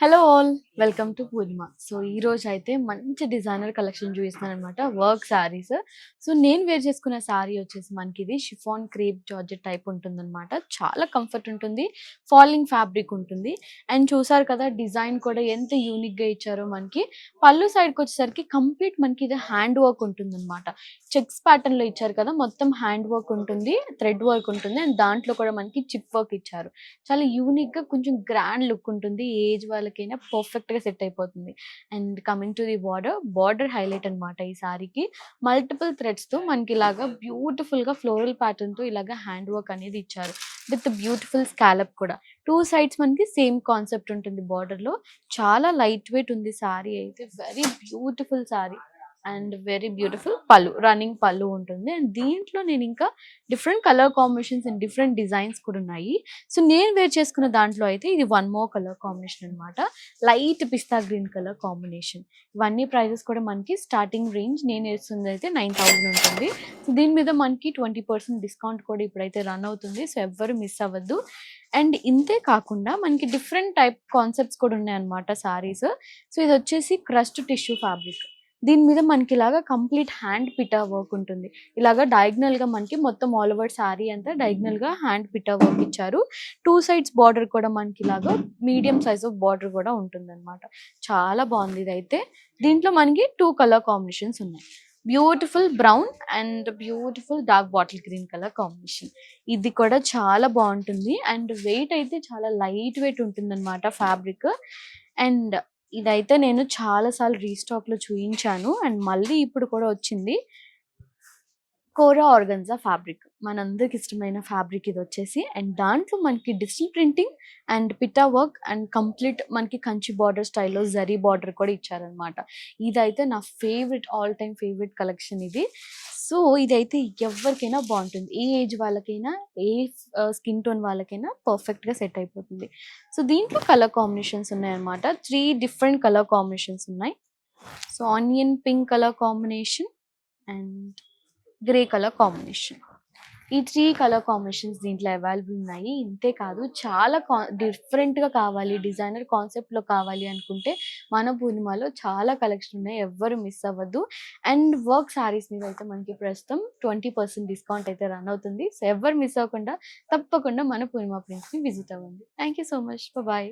Hello all, welcome to Purnima. So ఈ రోజు అయితే మంచి డిజైనర్ కలెక్షన్ చూపిస్తున్నాను అనమాట, వర్క్ శారీస్. సో నేను వేర్ చేసుకున్న శారీ వచ్చేసి మనకి ఇది షిఫాన్ క్రేప్ జార్జెట్ టైప్ ఉంటుందన్నమాట. చాలా కంఫర్ట్ ఉంటుంది, ఫాలింగ్ ఫ్యాబ్రిక్ ఉంటుంది. అండ్ చూసారు కదా డిజైన్ కూడా ఎంత యూనిక్ గా ఇచ్చారో. మనకి పళ్ళు సైడ్కి వచ్చేసరికి కంప్లీట్ మనకి ఇది హ్యాండ్ వర్క్ ఉంటుంది అనమాట. చెక్స్ ప్యాటర్న్ లో ఇచ్చారు కదా, మొత్తం హ్యాండ్ వర్క్ ఉంటుంది, థ్రెడ్ వర్క్ ఉంటుంది. అండ్ దాంట్లో కూడా మనకి చిప్ వర్క్ ఇచ్చారు. చాలా యూనిక్ గా కొంచెం గ్రాండ్ లుక్ ఉంటుంది, ఏజ్ వాళ్ళకైనా పర్ఫెక్ట్ గా సెట్ అయిపోతుంది. And coming to the border highlight అన్నమాట. ఈ సారీకి మల్టిపుల్ థ్రెడ్స్ తో మనకి ఇలాగా బ్యూటిఫుల్ గా ఫ్లోరల్ ప్యాటర్న్ తో ఇలాగా హ్యాండ్ వర్క్ అనేది ఇచ్చారు, విత్ బ్యూటిఫుల్ స్కాలప్ కూడా. టూ సైడ్స్ మనకి సేమ్ కాన్సెప్ట్ ఉంటుంది బార్డర్ లో. చాలా లైట్ వెయిట్ ఉంది సారీ అయితే, very beautiful sorry. And very beautiful పళ్ళు, రన్నింగ్ పళ్ళు ఉంటుంది. అండ్ దీంట్లో నేను ఇంకా different colour combinations and different designs కూడా ఉన్నాయి. సో నేను వేర్ చేసుకున్న దాంట్లో అయితే ఇది వన్ మోర్ కలర్ కాంబినేషన్ అనమాట, లైట్ పిస్తా గ్రీన్ కలర్ కాంబినేషన్. ఇవన్నీ ప్రైజెస్ కూడా మనకి స్టార్టింగ్ రేంజ్ నేను వేస్తుంది అయితే 9,000 ఉంటుంది. సో దీని మీద మనకి 20% డిస్కౌంట్ కూడా ఇప్పుడైతే రన్ అవుతుంది, సో ఎవ్వరు మిస్ అవ్వద్దు. అండ్ ఇంతే కాకుండా మనకి డిఫరెంట్ టైప్ కాన్సెప్ట్స్ కూడా ఉన్నాయన్నమాట సారీస్. సో ఇది వచ్చేసి క్రస్ట్ టిష్యూ ఫ్యాబ్రిక్. దీని మీద మనకి ఇలాగా కంప్లీట్ హ్యాండ్ పిటా వర్క్ ఉంటుంది. ఇలాగా డయాగ్నల్ గా మనకి మొత్తం ఆల్ ఓవర్ శారీ అంతా డయాగ్నల్ గా హ్యాండ్ పిటా వర్క్ ఇచ్చారు. టూ సైడ్స్ బార్డర్ కూడా మనకి ఇలాగా మీడియం సైజ్ ఆఫ్ బార్డర్ కూడా ఉంటుంది అనమాట. చాలా బాగుంది ఇది అయితే. దీంట్లో మనకి టూ కలర్ కాంబినేషన్స్ ఉన్నాయి, beautiful brown and beautiful dark bottle green colour combination. ఇది కూడా చాలా బాగుంటుంది. అండ్ వెయిట్ అయితే చాలా లైట్ వెయిట్ ఉంటుంది అనమాట ఫ్యాబ్రిక్. అండ్ ఇదైతే నేను చాలా సార్లు రీస్టాక్ లో చూయించాను, అండ్ మళ్ళీ ఇప్పుడు కూడా వచ్చింది. కోరా ఆర్గన్జా ఫ్యాబ్రిక్, మనందరికి ఇష్టమైన ఫ్యాబ్రిక్ ఇది వచ్చేసి. అండ్ దాంట్లో మనకి digital printing and పిటా work and complete మనకి కంచి బార్డర్ స్టైల్లో జరీ బార్డర్ కూడా ఇచ్చారనమాట. ఇదైతే నా favourite, all time favourite collection ఇది. సో ఇదైతే ఎవరికైనా బాగుంటుంది, ఏ ఏజ్ వాళ్ళకైనా, ఏ స్కిన్ టోన్ వాళ్ళకైనా పర్ఫెక్ట్ గా సెట్ అయిపోతుంది. సో దీంట్లో కలర్ కాంబినేషన్స్ ఉన్నాయన్నమాట, 3 డిఫరెంట్ కలర్ కాంబినేషన్స్ ఉన్నాయి. So onion pink colour combination and grey colour combination. ఈ 3 కలర్ కాంబినేషన్స్ దీంట్లో అవైలబుల్ ఉన్నాయి. ఇంతే కాదు, చాలా డిఫరెంట్ గా కావాలి, డిజైనర్ కాన్సెప్ట్ లో కావాలి అనుకుంటే మన పూర్ణిమలో చాలా కలెక్షన్ ఉన్నాయి, ఎవ్వరు మిస్ అవ్వద్దు. అండ్ వర్క్ సారీస్ మీద అయితే మనకి ప్రస్తుతం 20% డిస్కౌంట్ అయితే రన్ అవుతుంది. సో ఎవ్వరు మిస్ అవ్వకుండా తప్పకుండా మన పూర్ణిమ ప్రింట్స్ ని విజిట్ అవ్వండి. Thank you so much, bye.